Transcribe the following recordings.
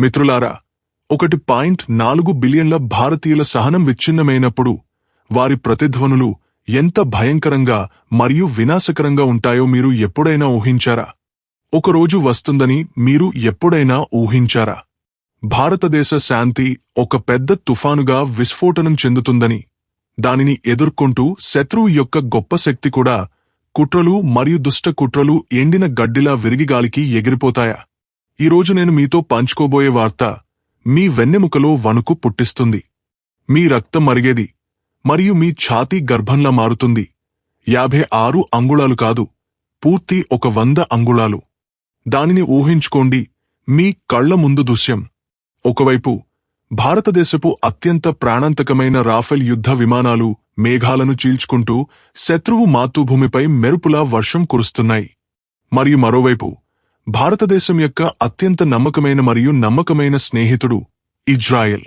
మిత్రులారా, 1.4 బిలియన్ల భారతీయుల సహనం విచ్ఛిన్నమైనప్పుడు వారి ప్రతిధ్వనులు ఎంత భయంకరంగా మరియు వినాశకరంగా ఉంటాయో మీరు ఎప్పుడైనా ఊహించారా? ఒకరోజు వస్తుందని మీరు ఎప్పుడైనా ఊహించారా? భారతదేశ శాంతి ఒక పెద్ద తుఫానుగా విస్ఫోటనం చెందుతుందని, దానిని ఎదుర్కొంటూ శత్రువు యొక్క గొప్ప శక్తి కూడా కుట్రలు మరియు దుష్ట కుట్రలు ఎండిన గడ్డిలా విరిగిగాలికి ఎగిరిపోతాయా? ఈరోజు నేను మీతో పంచుకోబోయే వార్త మీ వెన్నెముకలో వణుకు పుట్టిస్తుంది. మీ రక్తం మరిగేది మరియు మీ ఛాతీ గర్భంలా మారుతుంది. 56 అంగుళాలు కాదు, పూర్తి 100 అంగుళాలు. దానిని ఊహించుకోండి. మీ కళ్ల ముందు దృశ్యం. ఒకవైపు భారతదేశపు అత్యంత ప్రాణాంతకమైన రాఫెల్ యుద్ధ విమానాలు మేఘాలను చీల్చుకుంటూ శత్రువు మాతృభూమిపై మెరుపులా వర్షం కురుస్తున్నాయి. మరియు మరోవైపు భారతదేశం యొక్క అత్యంత నమ్మకమైన స్నేహితుడు ఇజ్రాయెల్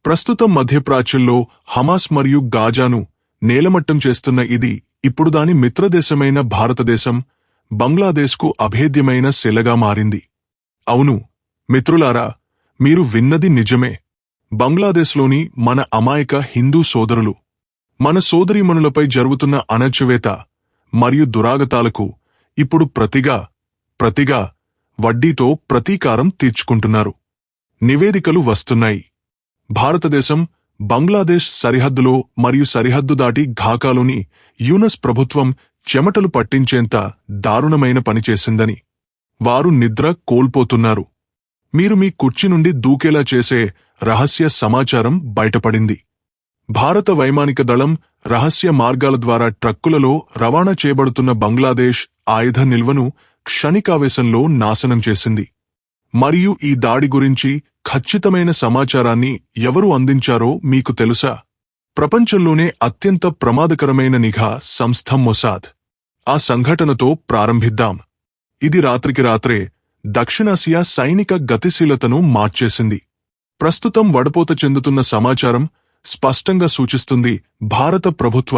ప్రస్తుతం మధ్యప్రాచ్యంలో హమాస్ మరియు గాజాను నేలమట్టం చేస్తున్న ఇది ఇప్పుడు దాని మిత్రదేశమైన భారతదేశం బంగ్లాదేశ్కు అభేద్యమైన శిలగా మారింది. అవును మిత్రులారా, మీరు విన్నది నిజమే. బంగ్లాదేశ్లోని మన అమాయక హిందూ సోదరులు, మన సోదరీమణులపై జరుగుతున్న అణచివేత మరియు దురాగతాలకు ఇప్పుడు ప్రతిగా వడ్డీతో ప్రతీకారం తీర్చుకుంటున్నారు. నివేదికలు వస్తున్నాయి. భారతదేశం బంగ్లాదేశ్ సరిహద్దులో మరియు సరిహద్దు దాటి ఢాకాలోని యూనస్ ప్రభుత్వం చెమటలు పట్టించేంత దారుణమైన పనిచేసిందని. వారు నిద్ర కోల్పోతున్నారు. మీరు మీ కుర్చీ నుండి దూకేలా చేసే రహస్య సమాచారం బయటపడింది. భారత వైమానిక దళం రహస్య మార్గాల ద్వారా ట్రక్కులలో రవాణా చేయబడుతున్న బంగ్లాదేశ్ ఆయుధ నిల్వను క్షణికావేశంలో నాశనం చేసింది. మరియు ఈ దాడి గురించి ఖచ్చితమైన సమాచారాన్ని ఎవరు అందించారో మీకు తెలుసా? ప్రపంచంలోనే అత్యంత ప్రమాదకరమైన నిఘా సంస్థ మొసాద్. ఆ సంఘటనతో ప్రారంభిద్దాం. ఇది రాత్రికి రాత్రే దక్షిణాసియా సైనిక గతిశీలతను మార్చేసింది. ప్రస్తుతం వడపోత చెందుతున్న సమాచారం స్పష్టంగా సూచిస్తుంది భారత ప్రభుత్వ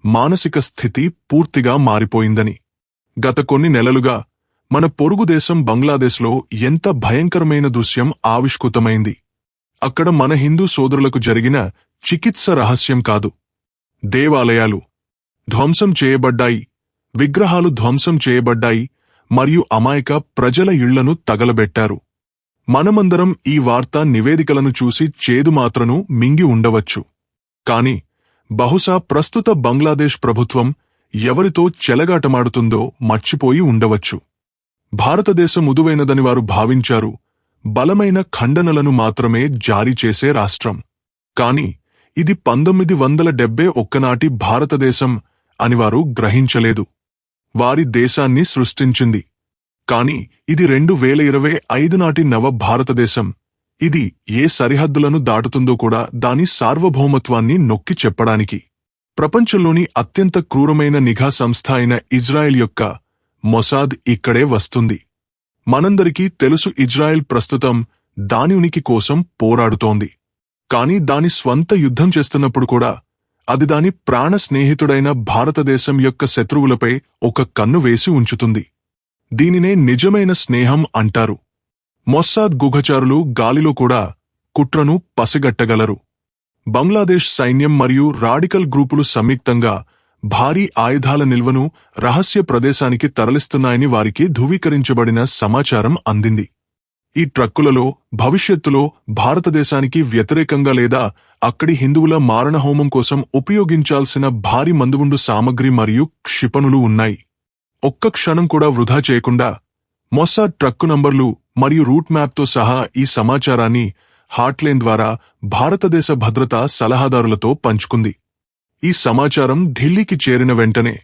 మానసిక స్థితి పూర్తిగా మారిపోయిందని. గత కొన్ని నెలలుగా మన పొరుగు దేశం బంగ్లాదేశ్లో ఎంత భయంకరమైన దృశ్యం ఆవిష్కృతమైంది. అక్కడ మన హిందూ సోదరులకు జరిగిన చికిత్స రహస్యం కాదు. దేవాలయాలు ధ్వంసం చేయబడ్డాయి, విగ్రహాలు ధ్వంసం చేయబడ్డాయి మరియు అమాయక ప్రజల ఇళ్లను తగలబెట్టారు. మనమందరం ఈ వార్తా నివేదికలను చూసి చేదుమాత్రను మింగి ఉండవచ్చు. కాని బహుశా ప్రస్తుత బంగ్లాదేశ్ ప్రభుత్వం ఎవరితో చెలగాటమాడుతుందో మర్చిపోయి ఉండవచ్చు. భారతదేశం మృదువైనదని వారు భావించారు, బలమైన ఖండనలను మాత్రమే జారీ చేసే రాష్ట్రం. కాని ఇది 1971 నాటి భారతదేశం అని వారు గ్రహించలేదు. వారి దేశాన్ని సృష్టించింది. కాని ఇది 2025 నాటి నవ భారతదేశం. ఇది ఏ సరిహద్దులను దాటుతుందో కూడా దాని సార్వభౌమత్వాన్ని నొక్కి చెప్పడానికి. ప్రపంచంలోని అత్యంత క్రూరమైన నిఘా సంస్థ అయిన ఇజ్రాయెల్ యొక్క మొసాద్ ఇక్కడే వస్తుంది. మనందరికీ తెలుసు, ఇజ్రాయెల్ ప్రస్తుతం దాని ఉనికి కోసం పోరాడుతోంది. కాని దాని స్వంత యుద్ధం చేస్తున్నప్పుడు కూడా అది దాని ప్రాణ స్నేహితుడైన భారతదేశం యొక్క శత్రువులపై ఒక కన్ను వేసి ఉంచుతుంది. దీనినే నిజమైన స్నేహం అంటారు. మొస్సాద్ గుహచారులు గాలిలో కూడా కుట్రను పసిగట్టగలరు. బంగ్లాదేశ్ సైన్యం మరియు రాడికల్ గ్రూపులు సంయుక్తంగా భారీ ఆయుధాల నిల్వను రహస్య ప్రదేశానికి తరలిస్తున్నాయని వారికి ధృవీకరించబడిన సమాచారం అందింది. ఈ ట్రక్కులలో భవిష్యత్తులో భారతదేశానికి వ్యతిరేకంగా లేదా అక్కడి హిందువుల మారణహోమం కోసం ఉపయోగించాల్సిన భారీ మందుగుండు సామగ్రి మరియు క్షిపణులు ఉన్నాయి. ఒక్క క్షణం కూడా వృధా చేయకుండా మొస్సాద్ ట్రక్కు నంబర్లు మరియు రూట్ మ్యాప్తో సహా ఈ సమాచారాన్ని హాట్లైన్ ద్వారా భారతదేశ భద్రతా సలహాదారులతో పంచుకుంది. ఈ సమాచారం ఢిల్లీకి చేరిన వెంటనే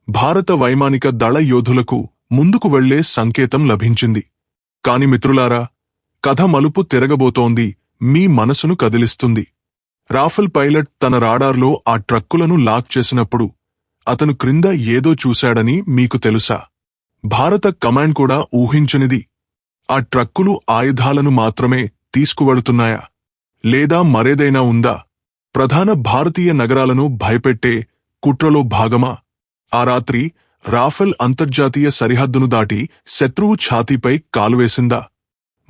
భారత వైమానిక దళ యోధులకు ముందుకు వెళ్లే సంకేతం లభించింది. కాని మిత్రులారా, కథ మలుపు తిరగబోతోంది. మీ మనసును కదిలిస్తుంది. రాఫెల్ పైలట్ తన రాడార్లో ఆ ట్రక్కులను లాక్ చేసినప్పుడు అతను క్రింద ఏదో చూశాడని మీకు తెలుసా? భారత కమాండ్ కూడా ఊహించనిది. ఆ ట్రక్కులు ఆయుధాలను మాత్రమే తీసుకువెడుతున్నాయా, లేదా మరేదైనా ఉందా? ప్రధాన భారతీయ నగరాలను భయపెట్టే కుట్రలో భాగమా? ఆ రాత్రి రాఫెల్ అంతర్జాతీయ సరిహద్దును దాటి శత్రువు ఛాతీపై కాలువేసిందా?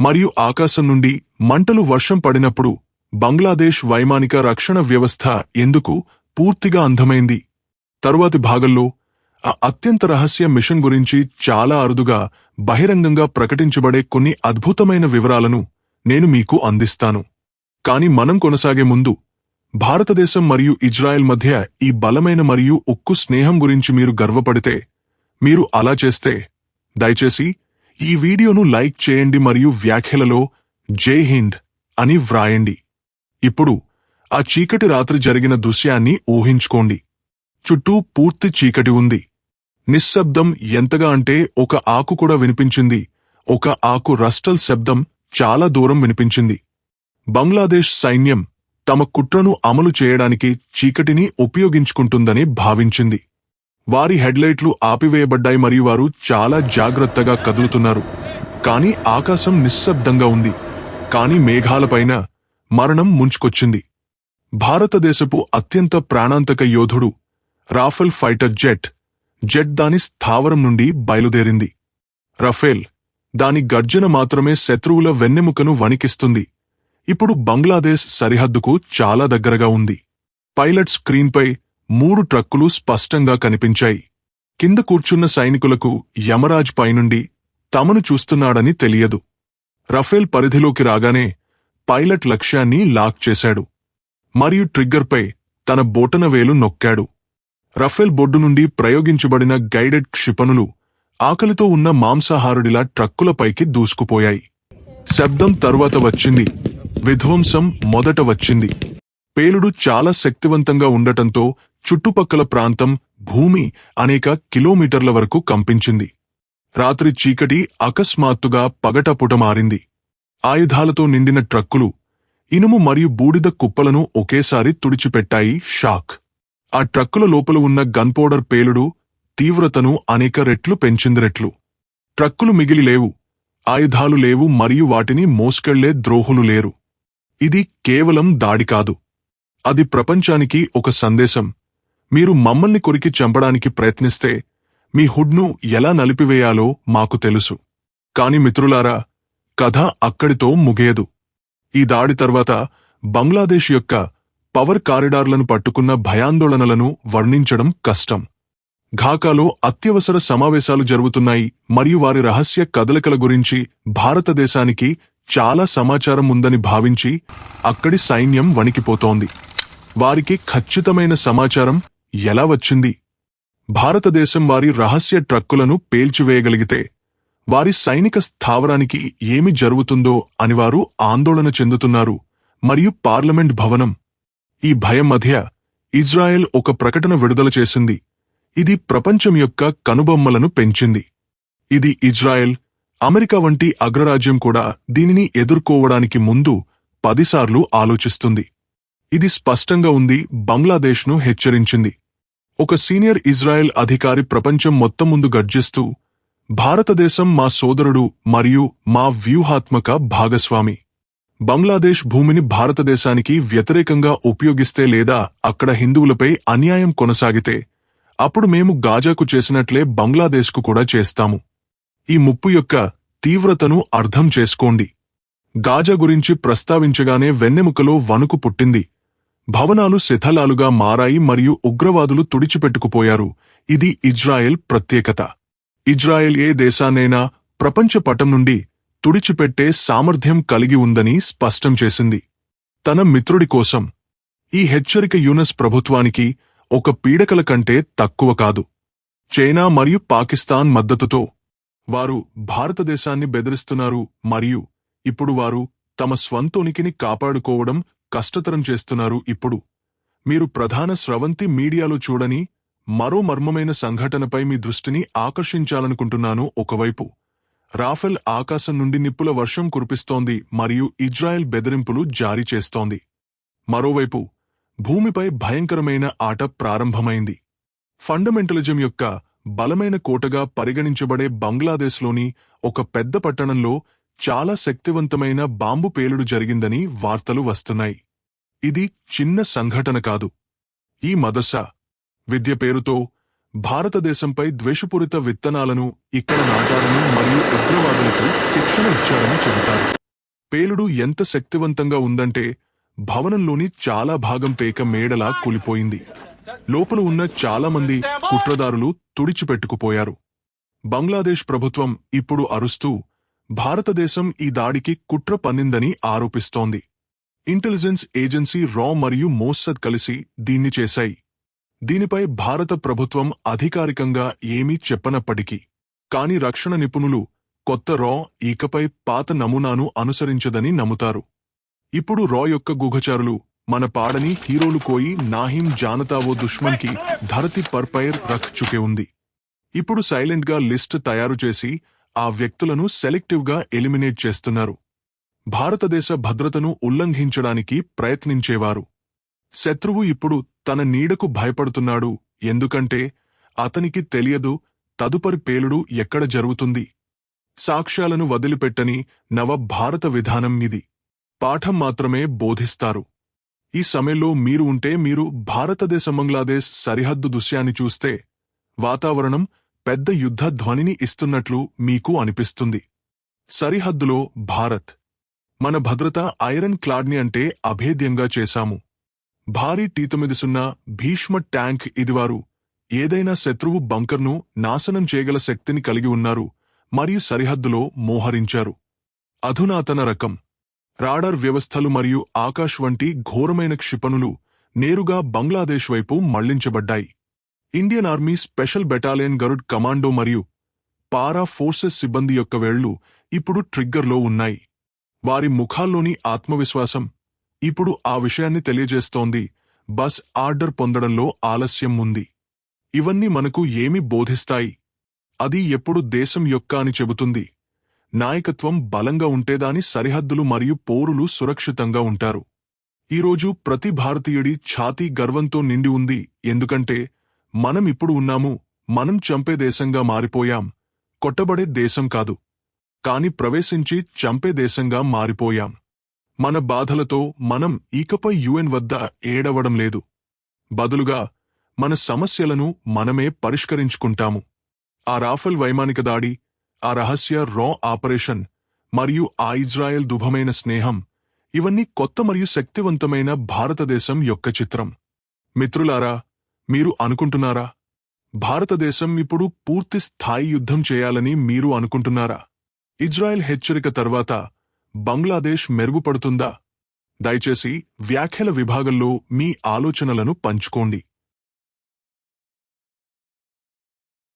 మరియు ఆకాశం నుండి మంటలు వర్షం పడినప్పుడు బంగ్లాదేశ్ వైమానిక రక్షణ వ్యవస్థ ఎందుకు పూర్తిగా అంధమైంది? తరువాతి భాగంలో ఆ అత్యంత రహస్య మిషన్ గురించి చాలా అరుదుగా బహిరంగంగా ప్రకటించబడే కొన్ని అద్భుతమైన వివరాలను నేను మీకు అందిస్తాను. కాని మనం కొనసాగే ముందు భారతదేశం మరియు ఇజ్రాయెల్ మధ్య ఈ బలమైన మరియు ఉక్కు స్నేహం గురించి మీరు గర్వపడితే, మీరు అలా చేస్తే దయచేసి ఈ వీడియోను లైక్ చేయండి మరియు వ్యాఖ్యలలో జై హింద్ అని వ్రాయండి. ఇప్పుడు ఆ చీకటి రాత్రి జరిగిన దృశ్యాన్ని ఊహించుకోండి. చుట్టూ పూర్తి చీకటి ఉంది. నిశ్శబ్దం ఎంతగా అంటే ఒక ఆకు కూడా వినిపించింది. ఒక ఆకు రస్టల్ శబ్దం చాలా దూరం వినిపించింది. బంగ్లాదేశ్ సైన్యం తమ కుట్రను అమలు చేయడానికి చీకటిని ఉపయోగించుకుంటుందని భావించింది. వారి హెడ్లైట్లు ఆపివేయబడ్డాయి మరియు వారు చాలా జాగ్రత్తగా కదులుతున్నారు. కాని ఆకాశం నిశ్శబ్దంగా ఉంది. కాని మేఘాలపైన మరణం ముంచుకొచ్చింది. భారతదేశపు అత్యంత ప్రాణాంతక యోధుడు రాఫెల్ ఫైటర్ జెట్ దాని స్థావరం నుండి బయలుదేరింది. రఫేల్ దాని గర్జన మాత్రమే శత్రువుల వెన్నెముకను వణికిస్తుంది. ఇప్పుడు బంగ్లాదేశ్ సరిహద్దుకు చాలా దగ్గరగా ఉంది. పైలట్ స్క్రీన్పై 3 ట్రక్కులు స్పష్టంగా కనిపించాయి. కింద కూర్చున్న సైనికులకు యమరాజ్ పైనుండి తమను చూస్తున్నాడని తెలియదు. రఫేల్ పరిధిలోకి రాగానే పైలట్ లక్ష్యాన్ని లాక్ చేశాడు మరియు ట్రిగ్గర్పై తన బొటనవేలు నొక్కాడు. రఫేల్ బొడ్డు నుండి ప్రయోగించబడిన గైడెడ్ క్షిపణులు ఆకలితో ఉన్న మాంసాహారుడిలా ట్రక్కులపైకి దూసుకుపోయాయి. శబ్దం తరువాత వచ్చింది. విధ్వంసం మొదట వచ్చింది. పేలుడు చాలా శక్తివంతంగా ఉండటంతో చుట్టుపక్కల ప్రాంతం, భూమి అనేక కిలోమీటర్ల వరకు కంపించింది. రాత్రి చీకటి అకస్మాత్తుగా పగటపుట మారింది. ఆయుధాలతో నిండిన ట్రక్కులు ఇనుము మరియు బూడిద కుప్పలను ఒకేసారి తుడిచిపెట్టాయి. షాక్! ఆ ట్రక్కుల లోపల ఉన్న గన్పౌడర్ పేలుడు తీవ్రతను అనేక రెట్లు పెంచింది. ట్రక్కులు మిగిలి లేవు, ఆయుధాలు లేవు మరియు వాటిని మోసుకెళ్లే ద్రోహులు లేరు. ఇది కేవలం దాడి కాదు. అది ప్రపంచానికి ఒక సందేశం. మీరు మమ్మల్ని కొరికి చంపడానికి ప్రయత్నిస్తే మీ హుడ్ను ఎలా నలిపివేయాలో మాకు తెలుసు. కాని మిత్రులారా, కథ అక్కడితో ముగియదు. ఈ దాడి తర్వాత బంగ్లాదేశ్ యొక్క పవర్ కారిడార్లను పట్టుకున్న భయాందోళనలను వర్ణించడం కష్టం. ఢాకాలో అత్యవసర సమావేశాలు జరుగుతున్నాయి మరియు వారి రహస్య కదలికల గురించి భారతదేశానికి చాలా సమాచారం ఉందని భావించి అక్కడి సైన్యం వణికిపోతోంది. వారికి ఖచ్చితమైన సమాచారం ఎలా వచ్చింది? భారతదేశం వారి రహస్య ట్రక్కులను పేల్చివేయగలిగితే వారి సైనిక స్థావరానికి ఏమి జరుగుతుందో అని వారు ఆందోళన చెందుతున్నారు. మరియు పార్లమెంట్ భవనం. ఈ భయం మధ్య ఇజ్రాయెల్ ఒక ప్రకటన విడుదల చేసింది. ఇది ప్రపంచం యొక్క కనుబొమ్మలను పెంచింది. ఇది ఇజ్రాయెల్, అమెరికా వంటి అగ్రరాజ్యం కూడా దీనిని ఎదుర్కోవడానికి ముందు 10 సార్లు ఆలోచిస్తుంది. ఇది స్పష్టంగా ఉంది. బంగ్లాదేశ్ను హెచ్చరించింది. ఒక సీనియర్ ఇజ్రాయెల్ అధికారి ప్రపంచం మొత్తం ముందు గర్జిస్తూ, భారతదేశం మా సోదరుడు మరియు మా వ్యూహాత్మక భాగస్వామి. బంగ్లాదేశ్ భూమిని భారతదేశానికి వ్యతిరేకంగా ఉపయోగిస్తే లేదా అక్కడ హిందువులపై అన్యాయం కొనసాగితే అప్పుడు మేము గాజాకు చేసినట్లే బంగ్లాదేశ్కు కూడా చేస్తాము. ఈ ముప్పు యొక్క తీవ్రతను అర్థం చేసుకోండి. గాజా గురించి ప్రస్తావించగానే వెన్నెముకలో వణుకు పుట్టింది. భవనాలు శిథిలాలుగా మారాయి మరియు ఉగ్రవాదులు తుడిచిపెట్టుకుపోయారు. ఇది ఇజ్రాయెల్ ప్రత్యేకత. ఇజ్రాయెల్ ఏ దేశాన్నైనా ప్రపంచ పటం నుండి తుడిచిపెట్టే సామర్థ్యం కలిగి ఉందని స్పష్టం చేసింది. తన మిత్రుడి కోసం. ఈ హెచ్చరిక యుఎస్ ప్రభుత్వానికి ఒక పీడకల కంటే తక్కువ కాదు. చైనా మరియు పాకిస్తాన్ మద్దతుతో వారు భారతదేశాన్ని బెదిరిస్తున్నారు మరియు ఇప్పుడు వారు తమ స్వంతోనికిని కాపాడుకోవడం కష్టతరం చేస్తున్నారు. ఇప్పుడు మీరు ప్రధాన స్రవంతి మీడియాలో చూడని మరో మర్మమైన సంఘటనపై మీ దృష్టిని ఆకర్షించాలనుకుంటున్నాను. ఒకవైపు రాఫెల్ ఆకాశం నుండి నిప్పుల వర్షం కురిపిస్తోంది మరియు ఇజ్రాయెల్ బెదిరింపులు జారీ చేస్తోంది. మరోవైపు భూమిపై భయంకరమైన ఆట ప్రారంభమైంది. ఫండమెంటలిజం యొక్క బలమైన కోటగా పరిగణించబడే బంగ్లాదేశ్లోని ఒక పెద్ద పట్టణంలో చాలా శక్తివంతమైన బాంబు పేలుడు జరిగిందని వార్తలు వస్తున్నాయి. ఇది చిన్న సంఘటన కాదు. ఈ మదర్సా విద్య పేరుతో భారతదేశంపై ద్వేషపూరిత విత్తనాలను ఇక్కడ నాటారని మరియు ఉగ్రవాదులకు శిక్షణ ఇచ్చారని చెబుతారు. పేలుడు ఎంత శక్తివంతంగా ఉందంటే భవనంలోని చాలా భాగం పేక మేడలా కూలిపోయింది. లోపల ఉన్న చాలామంది కుట్రదారులు తుడిచిపెట్టుకుపోయారు. బంగ్లాదేశ్ ప్రభుత్వం ఇప్పుడు అరుస్తూ భారతదేశం ఈ దాడికి కుట్ర పన్నిందని ఆరోపిస్తోంది. ఇంటెలిజెన్స్ ఏజెన్సీ రా మరియు మోస్సద్ కలిసి దీన్ని చేశాయి. దీనిపై భారత ప్రభుత్వం అధికారికంగా ఏమీ చెప్పనప్పటికీ కాని రక్షణ నిపుణులు కొత్త రా ఇకపై పాత నమూనాను అనుసరించదని నమ్ముతారు. ఇప్పుడు రా యొక్క గుహచారులు మన పాడని హీరోలు కోయి నాహిం జానతావో దుష్మన్కి ధరతి పర్పైర్ రఖ్ చుకే ఉంది. ఇప్పుడు సైలెంట్గా లిస్ట్ తయారు చేసి ఆ వ్యక్తులను సెలెక్టివ్గా ఎలిమినేట్ చేస్తున్నారు. భారతదేశ భద్రతను ఉల్లంఘించడానికి ప్రయత్నించేవారు. శత్రువు ఇప్పుడు తన నీడకు భయపడుతున్నాడు, ఎందుకంటే అతనికి తెలియదు తదుపరి పేలుడు ఎక్కడ జరుగుతుంది. సాక్ష్యాలను వదిలిపెట్టని నవ భారత విధానం ఇది. పాఠం మాత్రమే బోధిస్తారు. ఈ సమయంలో మీరు ఉంటే మీరు భారతదేశ-బంగ్లాదేశ్ సరిహద్దు దృశ్యాన్ని చూస్తే వాతావరణం పెద్ద యుద్ధ ధ్వనిని ఇస్తున్నట్లు మీకు అనిపిస్తుంది. సరిహద్దులో భారత్. మన భద్రత ఐరన్ క్లాడ్ని అంటే అభేద్యంగా చేశాము. భారీ T-90 భీష్మ ట్యాంక్ ఇదివారు ఏదైనా శత్రువు బంకర్ను నాశనం చేయగల శక్తిని కలిగి ఉన్నారు మరియు సరిహద్దులో మోహరించారు. అధునాతన రకం రాడార్ వ్యవస్థలు మరియు ఆకాశ్ వంటి ఘోరమైన క్షిపణులు నేరుగా బంగ్లాదేశ్ వైపు మళ్లించబడ్డాయి. Indian army special battalion Garud commando మరియు పారా ఫోర్సెస్ సిబ్బంది యొక్క వేళ్లు ఇప్పుడు ట్రిగ్గర్లో ఉన్నాయి. వారి ముఖాల్లోని ఆత్మవిశ్వాసం ఇప్పుడు ఆ విషయాన్ని తెలియజేస్తోంది, బస్ ఆర్డర్ పొందడంలో ఆలస్యం ఉంది. ఇవన్నీ మనకు ఏమి బోధిస్తాయి? అది ఎప్పుడు దేశం యొక్క అని చెబుతుంది. నాయకత్వం బలంగా ఉంటేదాని సరిహద్దులు మరియు పోరులు సురక్షితంగా ఉంటారు. ఈరోజు ప్రతి భారతీయుడి ఛాతీ గర్వంతో నిండి ఉంది, ఎందుకంటే మనం ఇప్పుడు ఉన్నాము. మనం చంపే దేశంగా మారిపోయాం. కొట్టబడే దేశం కాదు, కాని ప్రవేశించి చంపే దేశంగా మారిపోయాం. మన బాధలతో మనం ఇకపై UN వద్ద ఏడవడం లేదు. బదులుగా మన సమస్యలను మనమే పరిష్కరించుకుంటాము. ఆ రాఫెల్ వైమానిక దాడి, ఆ రహస్య రా ఆపరేషన్ మరియు ఆ ఇజ్రాయెల్ దుభమైన స్నేహం, ఇవన్నీ కొత్త మరియు శక్తివంతమైన భారతదేశం యొక్క చిత్రం. మిత్రులారా, మీరు అనుకుంటున్నారా భారతదేశం ఇప్పుడు పూర్తి స్థాయి యుద్ధం చేయాలని మీరు అనుకుంటున్నారా? ఇజ్రాయెల్ హెచ్చరిక తర్వాత బంగ్లాదేశ్ మెరుగుపడుతుందా? దయచేసి వ్యాఖ్యల విభాగంలో మీ ఆలోచనలను పంచుకోండి.